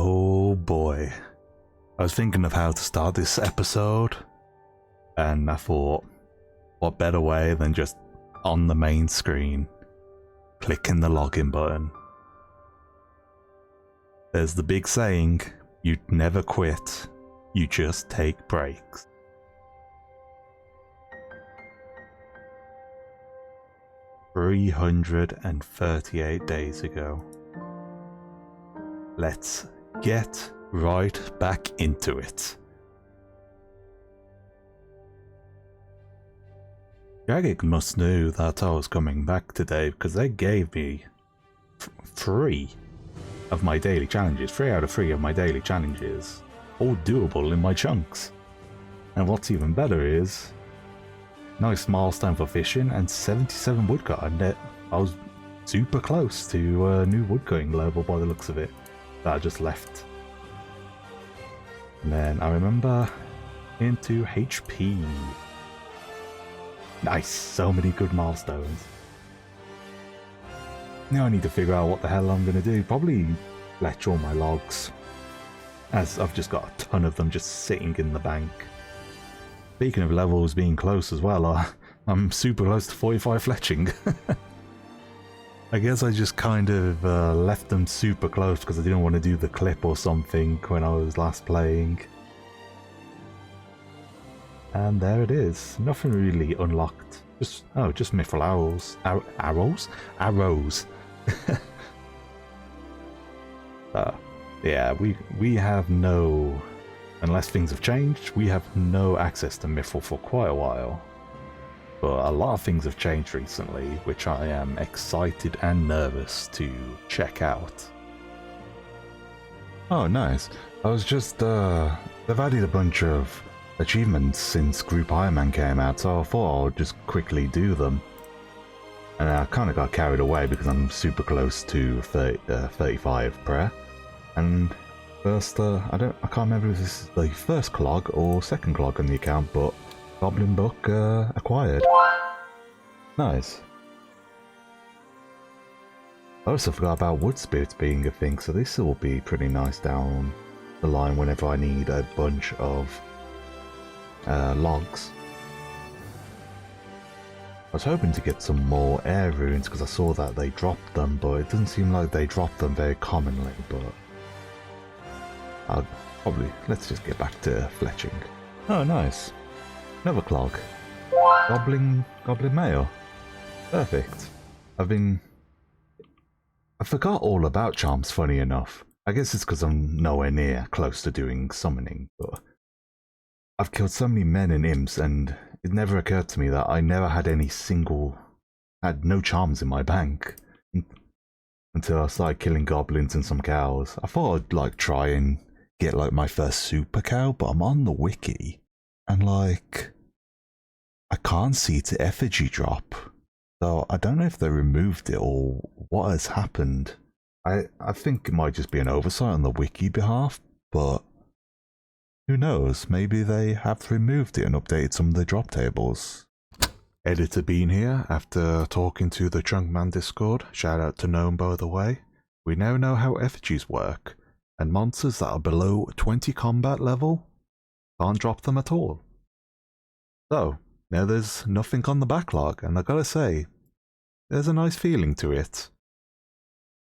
Oh boy. I was thinking of how to start this episode, and I thought, what better way than just on the main screen, clicking the login button. There's the big saying, you never quit, you just take breaks. "338 days ago. Let's get right back into it. Jagged must know that I was coming back today because they gave me 3 of my daily challenges. 3 out of 3 of my daily challenges. All doable in my chunks. And what's even better is nice milestone for fishing and 77 woodcut. And I was super close to a new woodcutting level by the looks of it that I just left. And then I remember into HP. Nice, so many good milestones. Now I need to figure out what the hell I'm going to do. Probably fletch all my logs, as I've just got a ton of them just sitting in the bank. Speaking of levels being close as well, I'm super close to 45 fletching. I guess I just kind of left them super close because I didn't want to do the clip or something when I was last playing. And there it is. Nothing really unlocked. Just mithril arrows. Arrows. Yeah, we have no, unless things have changed, we have no access to mithril for quite a while. But a lot of things have changed recently, which I am excited and nervous to check out. Oh, nice. I was just, they've added a bunch of achievements since Group Ironman came out, so I thought I'd just quickly do them. And I kind of got carried away because I'm super close to 35 prayer. And first, I can't remember if this is the first clog or second clog on the account, but Goblin Book acquired. Nice. I also forgot about wood spirits being a thing, so this will be pretty nice down the line whenever I need a bunch of logs. I was hoping to get some more air runes because I saw that they dropped them, but it doesn't seem like they drop them very commonly. But I'll probably, let's just get back to fletching. Oh, nice. Another clog. Goblin mail. Perfect. I forgot all about charms, funny enough. I guess it's because I'm nowhere near close to doing summoning, but I've killed so many men and imps, and it never occurred to me that I never had had no charms in my bank until I started killing goblins and some cows. I thought I'd like try and get like my first super cow, but I'm on the wiki and like I can't see its effigy drop. So I don't know if they removed it or what has happened. I think it might just be an oversight on the wiki behalf, but who knows, maybe they have removed it and updated some of the drop tables. Editor Bean here, after talking to the Chunkman Discord, shout out to Gnome by the way. We now know how effigies work, and monsters that are below 20 combat level can't drop them at all. So, now there's nothing on the backlog, and I gotta say, there's a nice feeling to it.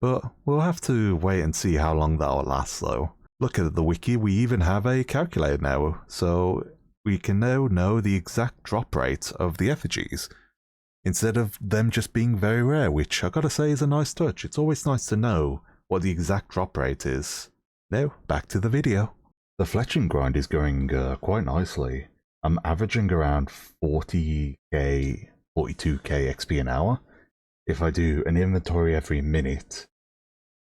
But we'll have to wait and see how long that'll last though. Look at the wiki, we even have a calculator now, so we can now know the exact drop rate of the effigies, instead of them just being very rare, which I gotta say is a nice touch. It's always nice to know what the exact drop rate is. Now, back to the video. The fletching grind is going quite nicely. I'm averaging around 40k, 42k XP an hour. If I do an inventory every minute,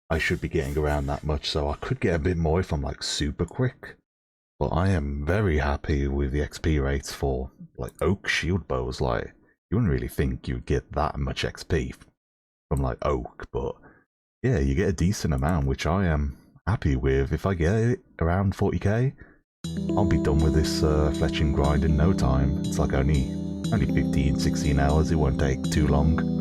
I should be getting around that much, so I could get a bit more if I'm like super quick. But I am very happy with the XP rates for like oak shield bows. Like, you wouldn't really think you'd get that much XP from like oak, but yeah, you get a decent amount, which I am happy with. If I get it around 40k, I'll be done with this fletching grind in no time. It's like only 15, 16 hours, it won't take too long.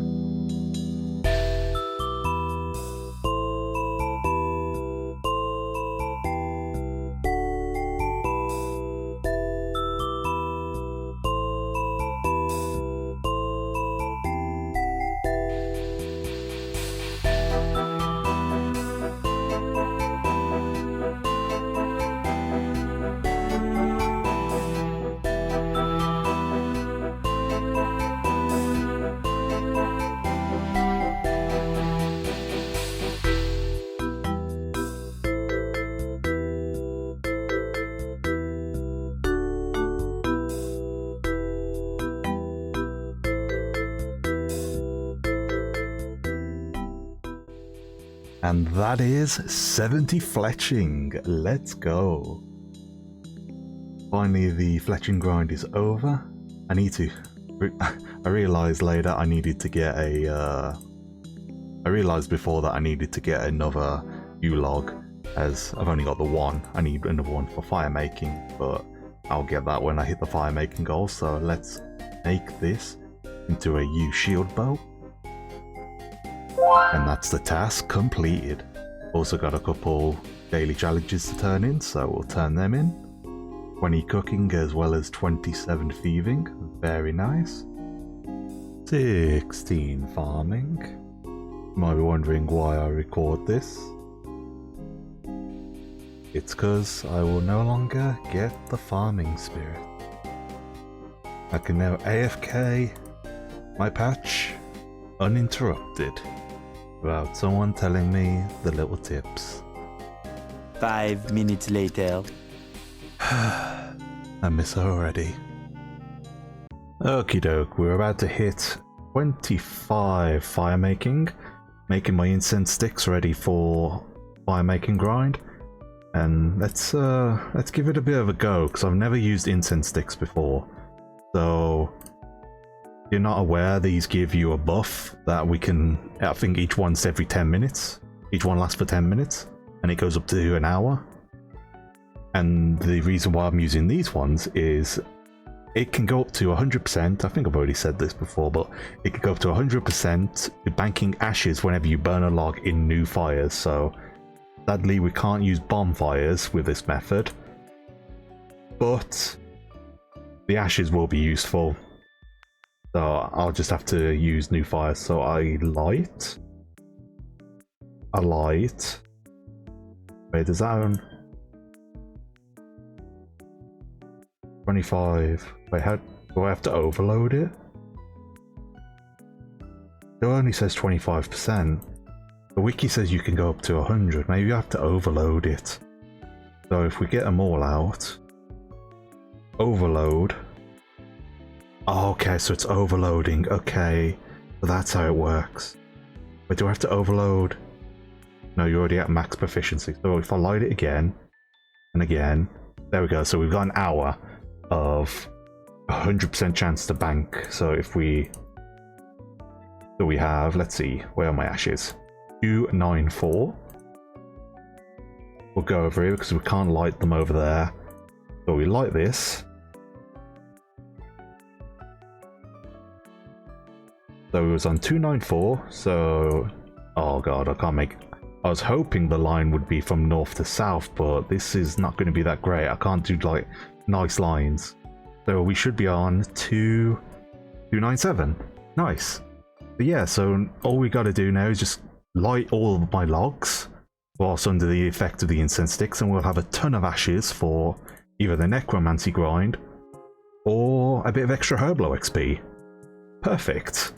And that is 70 fletching. Let's go. Finally, the fletching grind is over. I need to... I realised later I needed to get a... I realised before that I needed to get another U-log, as I've only got the one. I need another one for fire making, but I'll get that when I hit the fire making goal. So let's make this into a U-shield bow. And that's the task completed. Also got a couple daily challenges to turn in, so we'll turn them in. 20 cooking as well as 27 thieving. Very nice. 16 farming. You might be wondering why I record this. It's because I will no longer get the farming spirit. I can now AFK my patch uninterrupted without someone telling me the little tips. 5 minutes later. I miss her already. Okie doke, we're about to hit 25 fire making my incense sticks ready for fire making grind. And let's give it a bit of a go, because I've never used incense sticks before. So if you're not aware, these give you a buff that we can, I think each one's every 10 minutes. Each one lasts for 10 minutes and it goes up to an hour. And the reason why I'm using these ones is it can go up to 100%. I think I've already said this before, but it can go up to 100% banking ashes whenever you burn a log in new fires. So sadly, we can't use bonfires with this method, but the ashes will be useful. So I'll just have to use new fires. So I light. Wait, does that own 25? Wait, how do I have to overload it? It only says 25%. The wiki says you can go up to 100. Maybe you have to overload it. So if we get them all out, overload. Oh, okay, so it's overloading. Okay, so that's how it works. But do I have to overload? No, you're already at max proficiency. So if I light it again and again, there we go. So we've got an hour of 100% chance to bank. So if we have, let's see, where are my ashes? 294. We'll go over here because we can't light them over there. So we light this. So it was on 294. So, oh god, I can't make. I was hoping the line would be from north to south, but this is not going to be that great. I can't do like nice lines. So we should be on 297. Nice. But yeah, so all we got to do now is just light all of my logs whilst under the effect of the incense sticks, and we'll have a ton of ashes for either the necromancy grind or a bit of extra herblo XP. Perfect.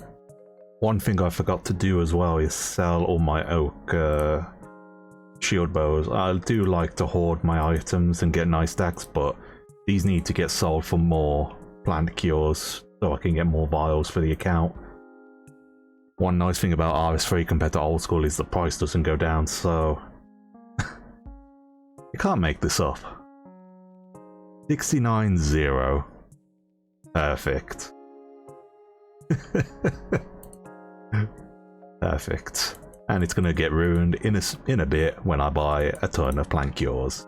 One thing I forgot to do as well is sell all my oak shield bows. I do like to hoard my items and get nice stacks, but these need to get sold for more plant cures so I can get more vials for the account. One nice thing about RS3 compared to old school is the price doesn't go down, so you can't make this up. 69.0. Perfect. Perfect. And it's going to get ruined in a bit when I buy a ton of plant cures.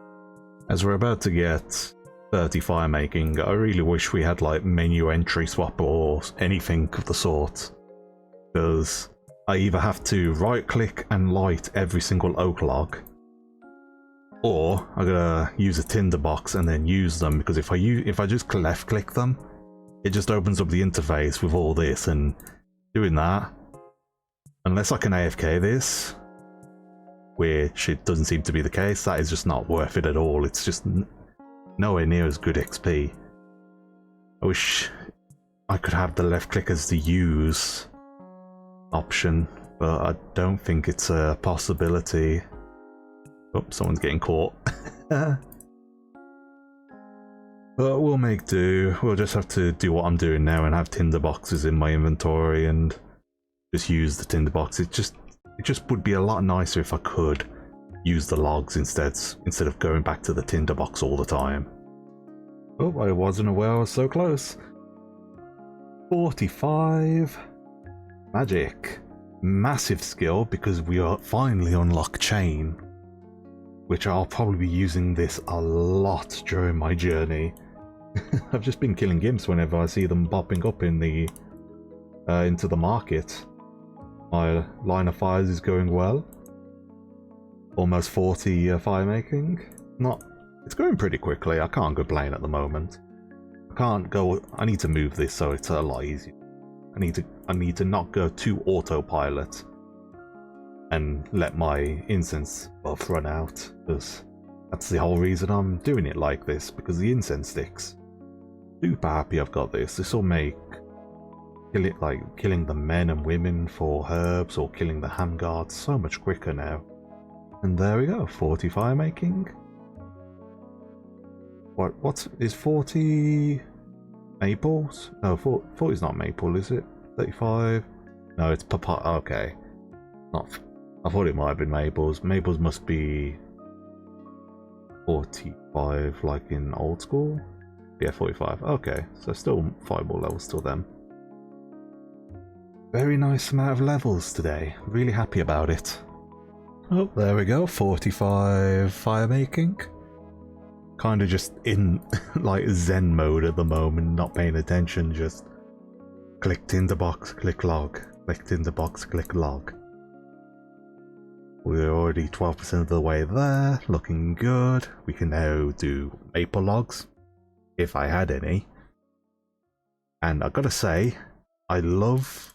As we're about to get 30 fire making, I really wish we had like menu entry swap or anything of the sort. Because I either have to right click and light every single oak log, or I'm gonna use a tinderbox and then use them, because if I just left click them, it just opens up the interface with all this, and doing that, unless I can AFK this, which it doesn't seem to be the case, that is just not worth it at all. It's just nowhere near as good XP. I wish I could have the left click as the use option, but I don't think it's a possibility. Oh, someone's getting caught. But we'll make do. We'll just have to do what I'm doing now and have tinder boxes in my inventory and just use the tinder box. It just It just would be a lot nicer if I could use the logs instead of going back to the tinderbox all the time. Oh, I wasn't aware I was so close. 45. Magic. Massive skill because we are finally unlocked chain, which I'll probably be using this a lot during my journey. I've just been killing imps whenever I see them popping up in the into the market. My line of fires is going well. Almost 40 fire making. It's going pretty quickly. I can't complain at the moment. I need to move this so it's a lot easier. I need to not go to autopilot and let my incense buff run out, because that's the whole reason I'm doing it like this, because the incense sticks. Super happy I've got this. This will make killing the men and women for herbs or killing the handguards so much quicker now. And there we go, 40 fire making. What is 40 maples? No, 40 is not maple, is it? 35? No, it's papaya. Okay. I thought it might have been maples. Maples must be 45 like in old school. Yeah, 45. Okay, so still fireball levels till then. Very nice amount of levels today. Really happy about it. Oh, there we go. 45 fire making. Kind of just in like Zen mode at the moment, not paying attention, just click tinderbox, click log, click tinderbox, click log. We're already 12% of the way there, looking good. We can now do maple logs, if I had any. And I gotta say, I love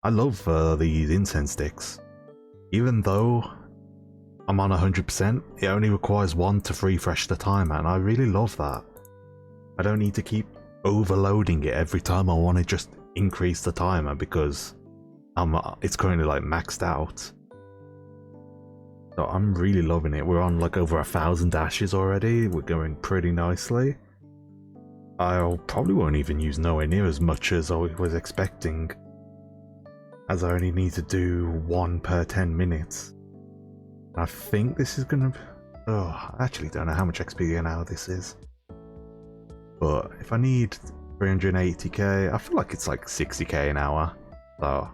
these incense sticks. Even though I'm on 100%, it only requires 1 to refresh the timer, and I really love that. I don't need to keep overloading it every time I want to just increase the timer, because it's currently like maxed out. So I'm really loving it. We're on like over 1,000 ashes already. We're going pretty nicely. I probably won't even use nowhere near as much as I was expecting, as I only need to do 1 per 10 minutes. I think this is gonna... Oh, I actually don't know how much XP an hour this is. But if I need 380k, I feel like it's like 60k an hour. So,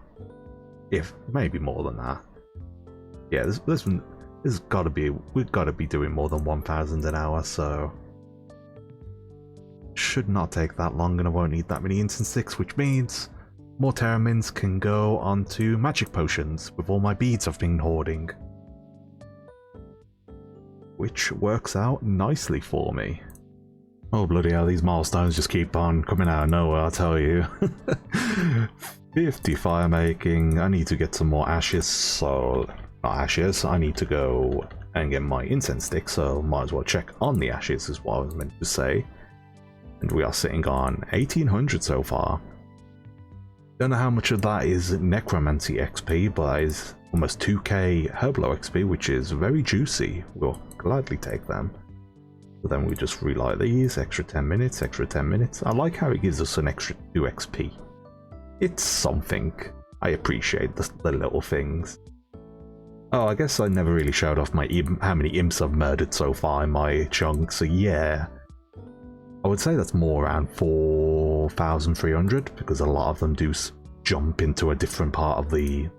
if maybe more than that. Yeah, this gotta be... We've gotta be doing more than 1,000 an hour, so... Should not take that long, and I won't need that many incense sticks, which means more Terramins can go onto magic potions with all my beads I've been hoarding. Which works out nicely for me. Oh bloody hell, these milestones just keep on coming out of nowhere, I'll tell you. 50 fire making. I need to get some more ashes, so... Not ashes, I need to go and get my incense stick, so might as well check on the ashes is what I was meant to say. And we are sitting on 1800 so far. Don't know how much of that is necromancy XP, but that is almost 2k Herblo XP, which is very juicy. We'll gladly take them. But then we just relight these, extra 10 minutes, extra 10 minutes. I like how it gives us an extra 2 XP. It's something. I appreciate the little things. Oh, I guess I never really showed off how many imps I've murdered so far in my chunk, so yeah. I would say that's more around 4,300, because a lot of them do jump into a different part of the...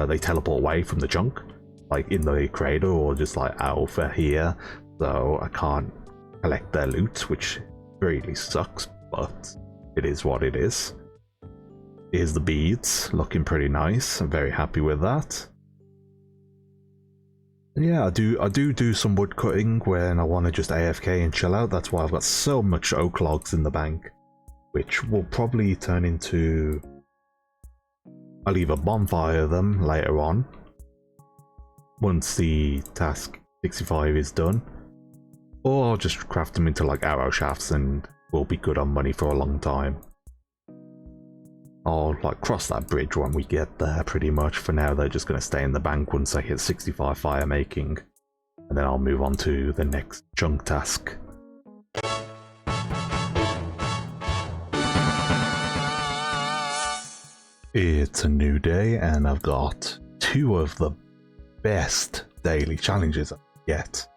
they teleport away from the junk, like in the cradle or just like out over here, so I can't collect their loot, which really sucks, but it is what it is. Here's the beads, looking pretty nice. I'm very happy with that. Yeah, I do some wood cutting when I want to just AFK and chill out. That's why I've got so much oak logs in the bank, which will probably turn into... I'll either bonfire them later on, once the task 65 is done, or I'll just craft them into like arrow shafts and we'll be good on money for a long time. I'll like cross that bridge when we get there pretty much. For now they're just going to stay in the bank once I hit 65 fire making, and then I'll move on to the next chunk task. It's a new day and I've got two of the best daily challenges yet.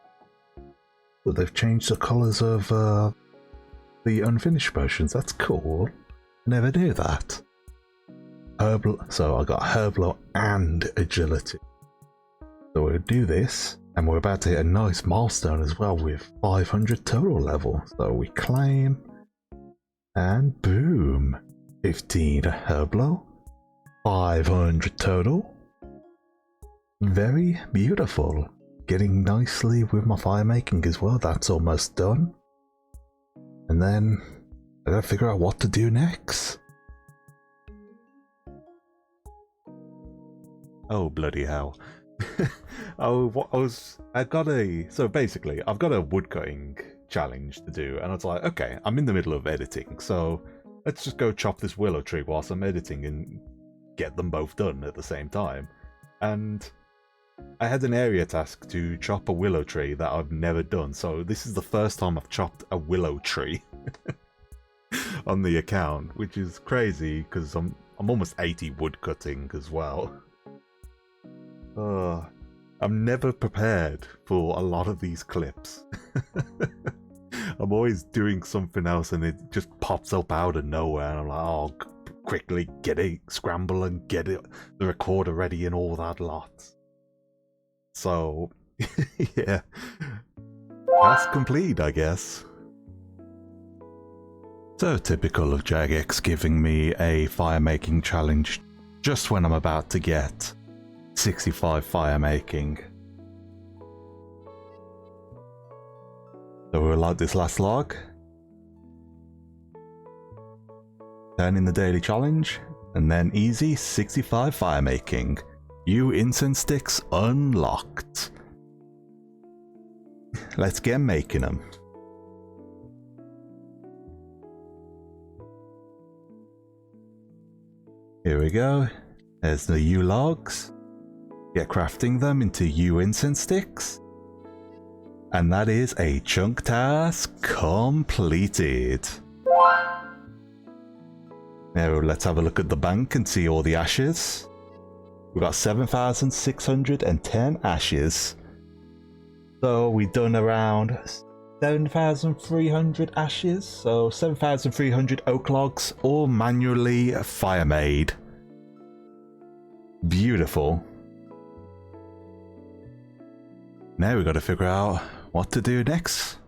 But they've changed the colours of the unfinished potions. That's cool. Never knew that. So I got Herblo and Agility. So we'll do this, and we're about to hit a nice milestone as well with 500 total level. So we claim, and boom, 15 Herblo, 500 total. Very beautiful. Getting nicely with my fire making as well. That's almost done. And then I gotta figure out what to do next. Oh bloody hell. So basically I've got a woodcutting challenge to do, and I was like, okay, I'm in the middle of editing, so let's just go chop this willow tree whilst I'm editing and get them both done at the same time. And I had an area task to chop a willow tree that I've never done, so this is the first time I've chopped a willow tree on the account, which is crazy because I'm almost 80 wood cutting as well. I'm never prepared for a lot of these clips. I'm always doing something else and it just pops up out of nowhere, and I'm like, oh, quickly get it, scramble and get it, the recorder ready and all that lot. So, yeah, that's complete, I guess. So typical of Jagex giving me a fire making challenge just when I'm about to get 65 fire making. So we'll light this last log, turn in the daily challenge, and then easy 65 fire making. You Incense Sticks unlocked. Let's get making them. Here we go. There's the U logs. Get crafting them into U Incense Sticks. And that is a chunk task completed. Now let's have a look at the bank and see all the ashes. We've got 7,610 ashes. So we've done around 7,300 ashes. So 7,300 oak logs, all manually fire made. Beautiful. Now we've got to figure out what to do next.